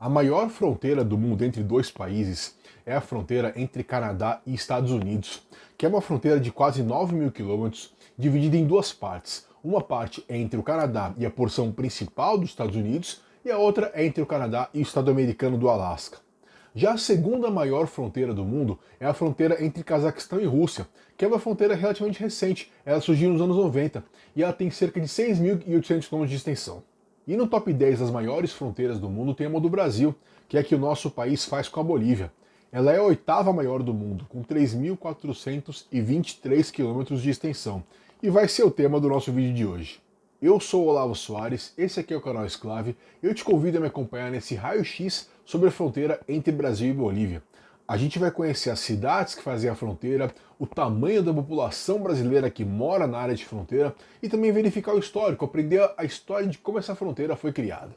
A maior fronteira do mundo entre dois países é a fronteira entre Canadá e Estados Unidos, que é uma fronteira de quase 9.000 quilômetros, dividida em duas partes. Uma parte é entre o Canadá e a porção principal dos Estados Unidos, e a outra é entre o Canadá e o estado americano do Alasca. Já a segunda maior fronteira do mundo é a fronteira entre Cazaquistão e Rússia, que é uma fronteira relativamente recente. Ela surgiu nos anos 90 e ela tem cerca de 6.800 km de extensão. E no top 10 das maiores fronteiras do mundo tem uma do Brasil, que é a que o nosso país faz com a Bolívia. Ela é a oitava maior do mundo, com 3.423 km de extensão, e vai ser o tema do nosso vídeo de hoje. Eu sou o Olavo Soares, esse aqui é o canal Exclave, e eu te convido a me acompanhar nesse raio-x sobre a fronteira entre Brasil e Bolívia. A gente vai conhecer as cidades que fazem a fronteira, o tamanho da população brasileira que mora na área de fronteira e também verificar o histórico, aprender a história de como essa fronteira foi criada.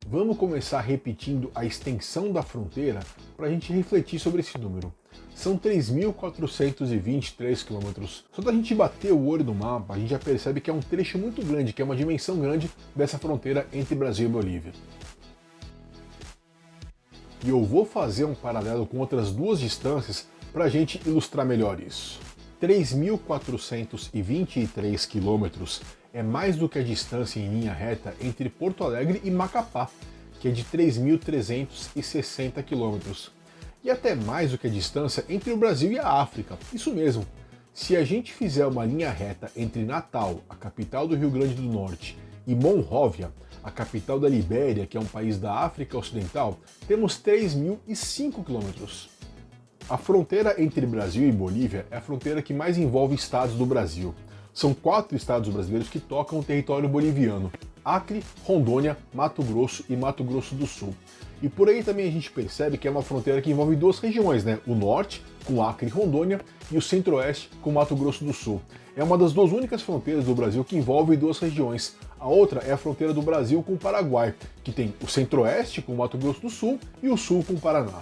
Vamos começar repetindo a extensão da fronteira para a gente refletir sobre esse número. São 3.423 quilômetros. Só da gente bater o olho no mapa, a gente já percebe que é um trecho muito grande, que é uma dimensão grande dessa fronteira entre Brasil e Bolívia. E eu vou fazer um paralelo com outras duas distâncias para a gente ilustrar melhor isso. 3.423 quilômetros é mais do que a distância em linha reta entre Porto Alegre e Macapá, que é de 3.360 quilômetros. E até mais do que a distância entre o Brasil e a África. Isso mesmo, se a gente fizer uma linha reta entre Natal, a capital do Rio Grande do Norte, e Monróvia, a capital da Libéria, que é um país da África Ocidental, temos 3.005 quilômetros. A fronteira entre Brasil e Bolívia é a fronteira que mais envolve estados do Brasil. São 4 estados brasileiros que tocam o território boliviano: Acre, Rondônia, Mato Grosso e Mato Grosso do Sul. E por aí também a gente percebe que é uma fronteira que envolve duas regiões, né? O norte, com Acre e Rondônia, e o centro-oeste, com Mato Grosso do Sul. É uma das duas únicas fronteiras do Brasil que envolve duas regiões. A outra é a fronteira do Brasil com o Paraguai, que tem o centro-oeste com o Mato Grosso do Sul e o sul com o Paraná.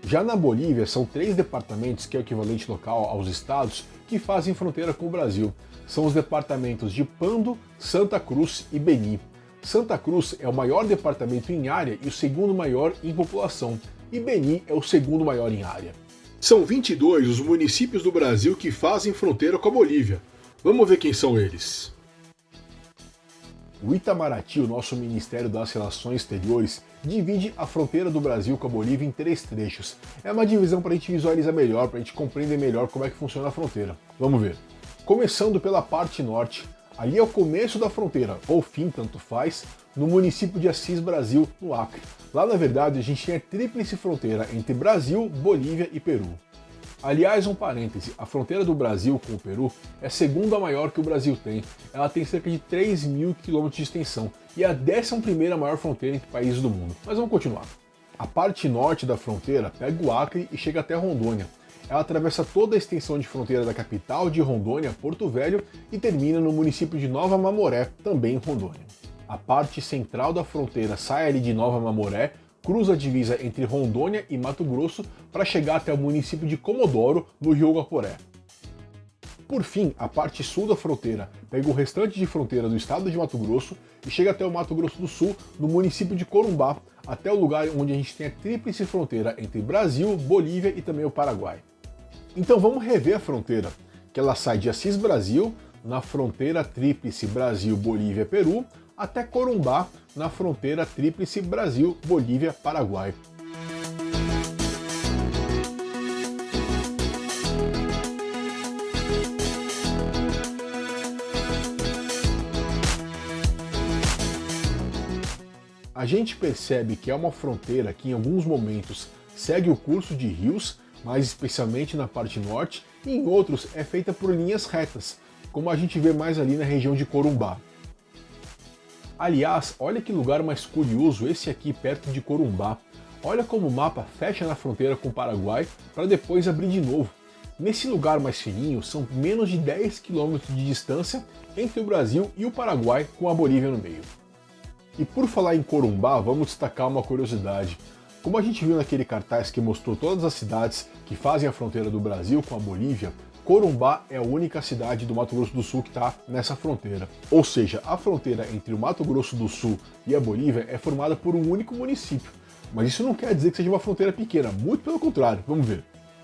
Já na Bolívia, são 3 departamentos, que é o equivalente local aos estados, que fazem fronteira com o Brasil. São os departamentos de Pando, Santa Cruz e Beni. Santa Cruz é o maior departamento em área e o segundo maior em população, e Beni é o segundo maior em área. São 22 os municípios do Brasil que fazem fronteira com a Bolívia. Vamos ver quem são eles. O Itamaraty, o nosso Ministério das Relações Exteriores, divide a fronteira do Brasil com a Bolívia em 3 trechos. É uma divisão para a gente visualizar melhor, para a gente compreender melhor como é que funciona a fronteira. Vamos ver. Começando pela parte norte, ali é o começo da fronteira, ou fim, tanto faz, no município de Assis Brasil, no Acre. Lá, na verdade, a gente tem a tríplice fronteira entre Brasil, Bolívia e Peru. Aliás, um parêntese, a fronteira do Brasil com o Peru é a segunda maior que o Brasil tem. Ela tem cerca de 3.000 km de extensão e é a 11ª maior fronteira entre países do mundo. Mas vamos continuar. A parte norte da fronteira pega o Acre e chega até Rondônia. Ela atravessa toda a extensão de fronteira da capital de Rondônia, Porto Velho, e termina no município de Nova Mamoré, também em Rondônia. A parte central da fronteira sai ali de Nova Mamoré, cruza a divisa entre Rondônia e Mato Grosso para chegar até o município de Comodoro, no Rio Guaporé. Por fim, a parte sul da fronteira pega o restante de fronteira do estado de Mato Grosso e chega até o Mato Grosso do Sul, no município de Corumbá, até o lugar onde a gente tem a tríplice fronteira entre Brasil, Bolívia e também o Paraguai. Então vamos rever a fronteira, que ela sai de Assis Brasil, na fronteira tríplice Brasil-Bolívia-Peru, até Corumbá, na fronteira tríplice Brasil-Bolívia-Paraguai. A gente percebe que é uma fronteira que em alguns momentos segue o curso de rios, mais especialmente na parte norte, e em outros é feita por linhas retas, como a gente vê mais ali na região de Corumbá. Aliás, olha que lugar mais curioso esse aqui perto de Corumbá. Olha como o mapa fecha na fronteira com o Paraguai para depois abrir de novo. Nesse lugar mais fininho são menos de 10 km de distância entre o Brasil e o Paraguai, com a Bolívia no meio. E por falar em Corumbá, vamos destacar uma curiosidade. Como a gente viu naquele cartaz que mostrou todas as cidades que fazem a fronteira do Brasil com a Bolívia, Corumbá é a única cidade do Mato Grosso do Sul que está nessa fronteira. Ou seja, a fronteira entre o Mato Grosso do Sul e a Bolívia é formada por um único município. Mas isso não quer dizer que seja uma fronteira pequena, muito pelo contrário. Vamos ver.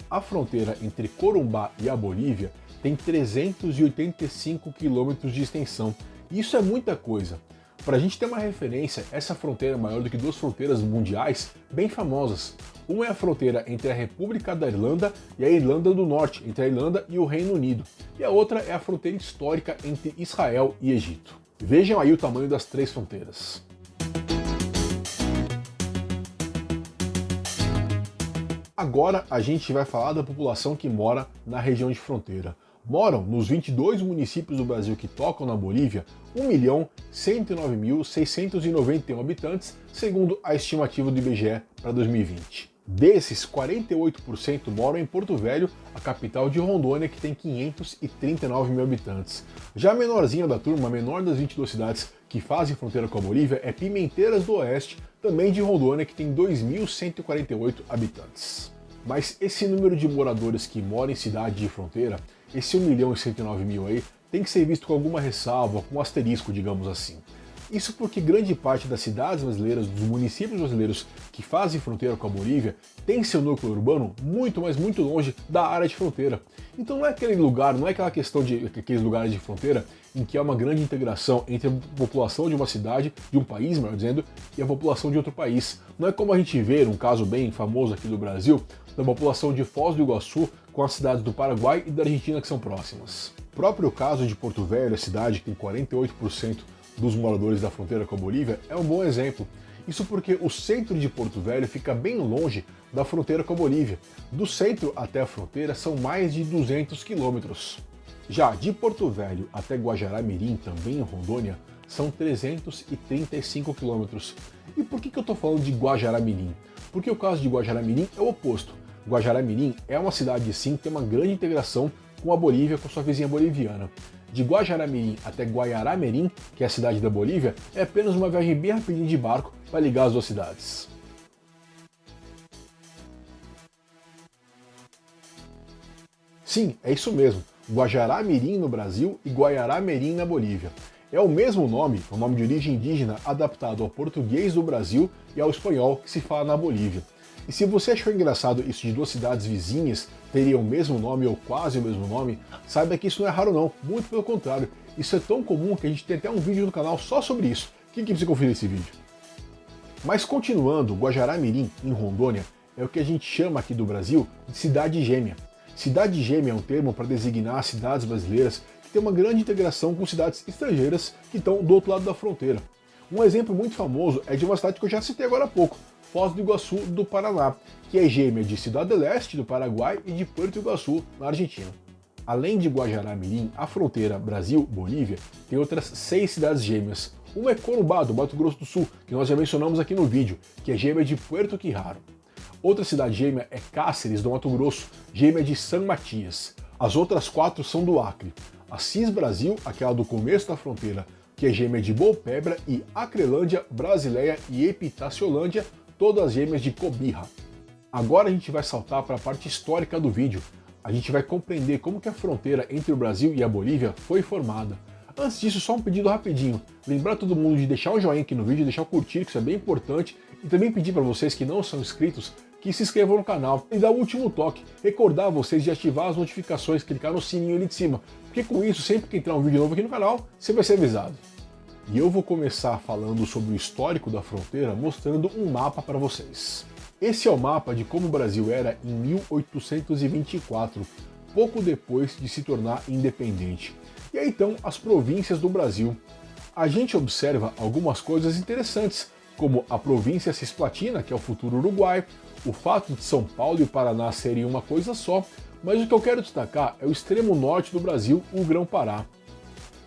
A fronteira entre Corumbá e a Bolívia tem 385 quilômetros de extensão. E isso é muita coisa. Para a gente ter uma referência, essa fronteira é maior do que duas fronteiras mundiais bem famosas. Uma é a fronteira entre a República da Irlanda e a Irlanda do Norte, entre a Irlanda e o Reino Unido. E a outra é a fronteira histórica entre Israel e Egito. Vejam aí o tamanho das três fronteiras. Agora a gente vai falar da população que mora na região de fronteira. Moram nos 22 municípios do Brasil que tocam na Bolívia 1.109.691 habitantes, segundo a estimativa do IBGE para 2020. Desses, 48% moram em Porto Velho, a capital de Rondônia, que tem 539 mil habitantes. Já a menorzinha da turma, a menor das 22 cidades que fazem fronteira com a Bolívia, é Pimenteiras do Oeste, também de Rondônia, que tem 2.148 habitantes. Mas esse número de moradores que moram em cidade de fronteira, esse 1.109.000 aí, tem que ser visto com alguma ressalva, com um asterisco, digamos assim. Isso porque grande parte das cidades brasileiras, dos municípios brasileiros que fazem fronteira com a Bolívia, tem seu núcleo urbano muito, mas muito longe da área de fronteira. Então não é aquele lugar, não é aquela questão de aqueles lugares de fronteira em que há uma grande integração entre a população de uma cidade, de um país, melhor dizendo, e a população de outro país. Não é como a gente vê, um caso bem famoso aqui do Brasil, da população de Foz do Iguaçu com as cidades do Paraguai e da Argentina que são próximas. O próprio caso de Porto Velho, a cidade que tem 48% dos moradores da fronteira com a Bolívia, é um bom exemplo. Isso porque o centro de Porto Velho fica bem longe da fronteira com a Bolívia. Do centro até a fronteira são mais de 200 quilômetros. Já de Porto Velho até Guajará-Mirim, também em Rondônia, são 335 quilômetros. E por que eu estou falando de Guajará-Mirim? Porque o caso de Guajará-Mirim é o oposto. Guajará-Mirim é uma cidade sim que tem uma grande integração com a Bolívia, com sua vizinha boliviana. De Guajará-Mirim até Guaiará-Mirim, que é a cidade da Bolívia, é apenas uma viagem bem rapidinha de barco para ligar as duas cidades. Sim, é isso mesmo. Guajará-Mirim no Brasil e Guaiará-Mirim na Bolívia. É o mesmo nome, o nome de origem indígena adaptado ao português do Brasil e ao espanhol que se fala na Bolívia. E se você achou engraçado isso de duas cidades vizinhas teriam o mesmo nome ou quase o mesmo nome, saiba que isso não é raro não, muito pelo contrário. Isso é tão comum que a gente tem até um vídeo no canal só sobre isso. Quem que precisa conferir esse vídeo? Mas continuando, Guajará-Mirim, em Rondônia, é o que a gente chama aqui do Brasil de cidade gêmea. Cidade gêmea é um termo para designar cidades brasileiras que têm uma grande integração com cidades estrangeiras que estão do outro lado da fronteira. Um exemplo muito famoso é de uma cidade que eu já citei agora há pouco, Foz do Iguaçu, do Paraná, que é gêmea de Cidade del Este, do Paraguai, e de Puerto Iguaçu, na Argentina. Além de Guajará-Mirim, a fronteira Brasil-Bolívia tem outras 6 cidades gêmeas. Uma é Corumbá, do Mato Grosso do Sul, que nós já mencionamos aqui no vídeo, que é gêmea de Puerto Quirraro. Outra cidade gêmea é Cáceres, do Mato Grosso, gêmea de San Matias. As outras 4 são do Acre. Assis Brasil, aquela do começo da fronteira, que é gêmea de Boipebra, e Acrelândia, Brasileia e Epitaciolândia, todas gêmeas de Cobija. Agora a gente vai saltar para a parte histórica do vídeo. A gente vai compreender como que a fronteira entre o Brasil e a Bolívia foi formada. Antes disso, só um pedido rapidinho. Lembrar todo mundo de deixar o joinha aqui no vídeo, deixar o curtir, que isso é bem importante. E também pedir para vocês que não são inscritos, que se inscrevam no canal. E dar o último toque, recordar vocês de ativar as notificações, clicar no sininho ali de cima. Porque com isso, sempre que entrar um vídeo novo aqui no canal, você vai ser avisado. E eu vou começar falando sobre o histórico da fronteira, mostrando um mapa para vocês. Esse é o mapa de como o Brasil era em 1824, pouco depois de se tornar independente. E aí então as províncias do Brasil. A gente observa algumas coisas interessantes, como a província Cisplatina, que é o futuro Uruguai, o fato de São Paulo e o Paraná serem uma coisa só, mas o que eu quero destacar é o extremo norte do Brasil, o Grão-Pará.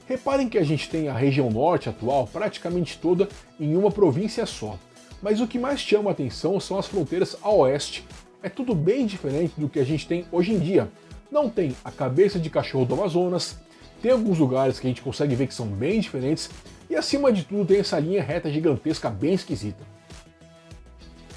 Reparem que a gente tem a região norte atual praticamente toda em uma província só. Mas o que mais chama a atenção são as fronteiras a oeste. É tudo bem diferente do que a gente tem hoje em dia. Não tem a cabeça de cachorro do Amazonas, tem alguns lugares que a gente consegue ver que são bem diferentes, e acima de tudo tem essa linha reta gigantesca bem esquisita.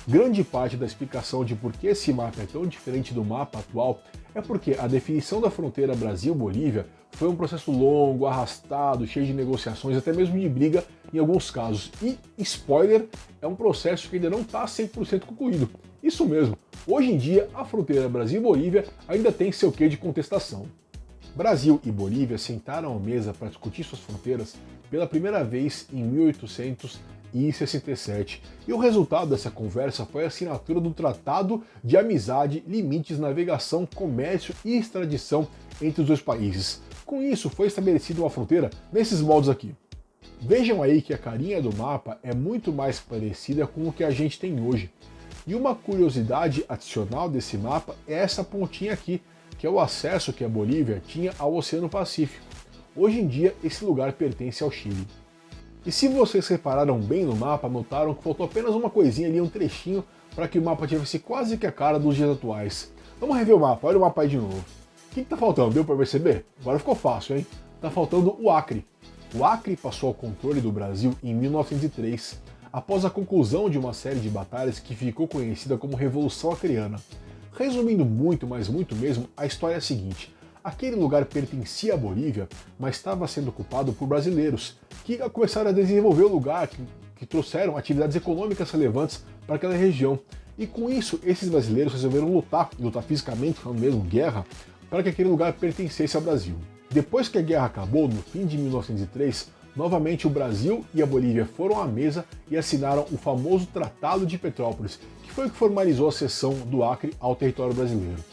Grande parte da explicação de por que esse mapa é tão diferente do mapa atual É porque a definição da fronteira Brasil-Bolívia foi um processo longo, arrastado, cheio de negociações, até mesmo de briga em alguns casos. E, spoiler, é um processo que ainda não está 100% concluído. Isso mesmo, hoje em dia a fronteira Brasil-Bolívia ainda tem seu quê de contestação. Brasil e Bolívia sentaram à mesa para discutir suas fronteiras pela primeira vez em 1867, e o resultado dessa conversa foi a assinatura do Tratado de Amizade, Limites, Navegação, Comércio e Extradição entre os dois países. Com isso, foi estabelecida uma fronteira nesses moldes aqui. Vejam aí que a carinha do mapa é muito mais parecida com o que a gente tem hoje. E uma curiosidade adicional desse mapa é essa pontinha aqui, que é o acesso que a Bolívia tinha ao Oceano Pacífico. Hoje em dia, esse lugar pertence ao Chile. E se vocês repararam bem no mapa, notaram que faltou apenas uma coisinha ali, um trechinho, para que o mapa tivesse quase que a cara dos dias atuais. Vamos rever o mapa, olha o mapa aí de novo. O que tá faltando? Deu para perceber? Agora ficou fácil, hein? Tá faltando o Acre. O Acre passou ao controle do Brasil em 1903, após a conclusão de uma série de batalhas que ficou conhecida como Revolução Acreana. Resumindo muito, mas muito mesmo, a história é a seguinte: aquele lugar pertencia à Bolívia, mas estava sendo ocupado por brasileiros, que começaram a desenvolver o lugar, que trouxeram atividades econômicas relevantes para aquela região. E com isso, esses brasileiros resolveram lutar fisicamente, falando mesmo, guerra, para que aquele lugar pertencesse ao Brasil. Depois que a guerra acabou, no fim de 1903, novamente o Brasil e a Bolívia foram à mesa e assinaram o famoso Tratado de Petrópolis, que foi o que formalizou a cessão do Acre ao território brasileiro.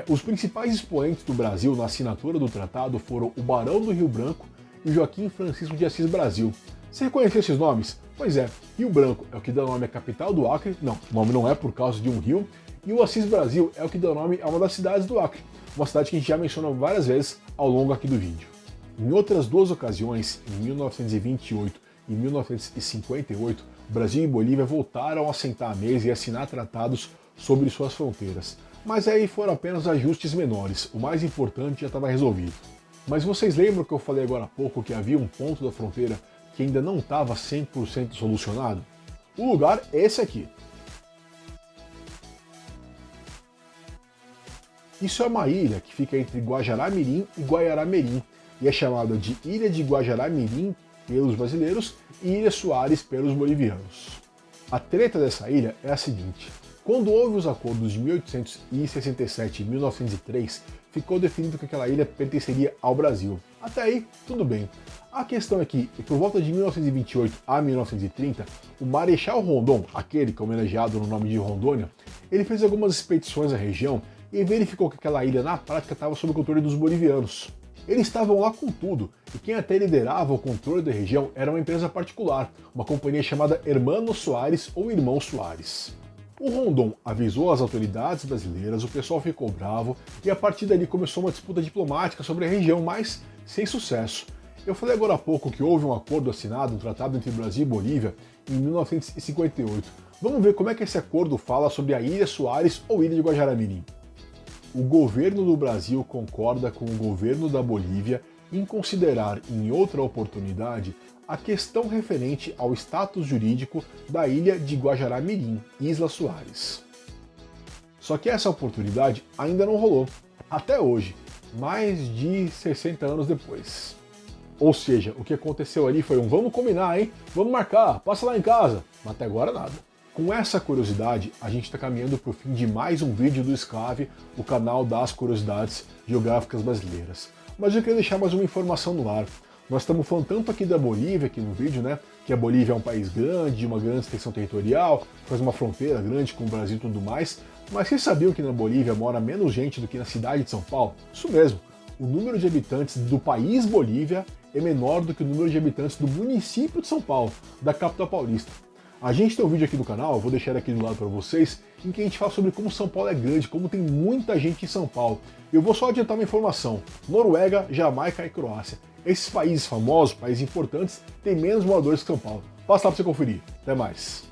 Os principais expoentes do Brasil na assinatura do tratado foram o Barão do Rio Branco e o Joaquim Francisco de Assis Brasil. Você reconheceu esses nomes? Pois é, Rio Branco é o que dá nome à capital do Acre, não, o nome não é por causa de um rio, e o Assis Brasil é o que dá nome a uma das cidades do Acre, uma cidade que a gente já mencionou várias vezes ao longo aqui do vídeo. Em outras duas ocasiões, em 1928 e 1958, Brasil e Bolívia voltaram a sentar à mesa e assinar tratados sobre suas fronteiras. Mas aí foram apenas ajustes menores, o mais importante já estava resolvido. Mas vocês lembram que eu falei agora há pouco que havia um ponto da fronteira que ainda não estava 100% solucionado? O lugar é esse aqui. Isso é uma ilha que fica entre Guajará-Mirim e Guaiará-Mirim, e é chamada de Ilha de Guajará-Mirim pelos brasileiros e Ilha Soares pelos bolivianos. A treta dessa ilha é a seguinte: quando houve os acordos de 1867 e 1903, ficou definido que aquela ilha pertenceria ao Brasil. Até aí, tudo bem. A questão é que, por volta de 1928 a 1930, o Marechal Rondon, aquele que é homenageado no nome de Rondônia, ele fez algumas expedições à região e verificou que aquela ilha, na prática, estava sob o controle dos bolivianos. Eles estavam lá com tudo, e quem até liderava o controle da região era uma empresa particular, uma companhia chamada Hermanos Soares ou Irmãos Soares. O Rondon avisou as autoridades brasileiras, o pessoal ficou bravo, e a partir dali começou uma disputa diplomática sobre a região, mas sem sucesso. Eu falei agora há pouco que houve um acordo assinado, um tratado entre Brasil e Bolívia, em 1958. Vamos ver como é que esse acordo fala sobre a Ilha Soares ou Ilha de Guajará-Mirim. O governo do Brasil concorda com o governo da Bolívia em considerar, em outra oportunidade, a questão referente ao status jurídico da ilha de Guajará-Mirim, Isla Soares. Só que essa oportunidade ainda não rolou, até hoje, mais de 60 anos depois. Ou seja, o que aconteceu ali foi um vamos combinar, hein? Vamos marcar, passa lá em casa, mas até agora nada. Com essa curiosidade, a gente está caminhando para o fim de mais um vídeo do Esclave, o canal das curiosidades geográficas brasileiras. Mas eu queria deixar mais uma informação no ar. Nós estamos falando tanto aqui da Bolívia, aqui no vídeo, né? Que a Bolívia é um país grande, de uma grande extensão territorial, faz uma fronteira grande com o Brasil e tudo mais. Mas vocês sabiam que na Bolívia mora menos gente do que na cidade de São Paulo? Isso mesmo, o número de habitantes do país Bolívia é menor do que o número de habitantes do município de São Paulo, da capital paulista. A gente tem um vídeo aqui no canal, eu vou deixar aqui do lado para vocês, em que a gente fala sobre como São Paulo é grande, como tem muita gente em São Paulo. Eu vou só adiantar uma informação: Noruega, Jamaica e Croácia. Esses países famosos, países importantes, têm menos moradores que São Paulo. Passa lá para você conferir. Até mais.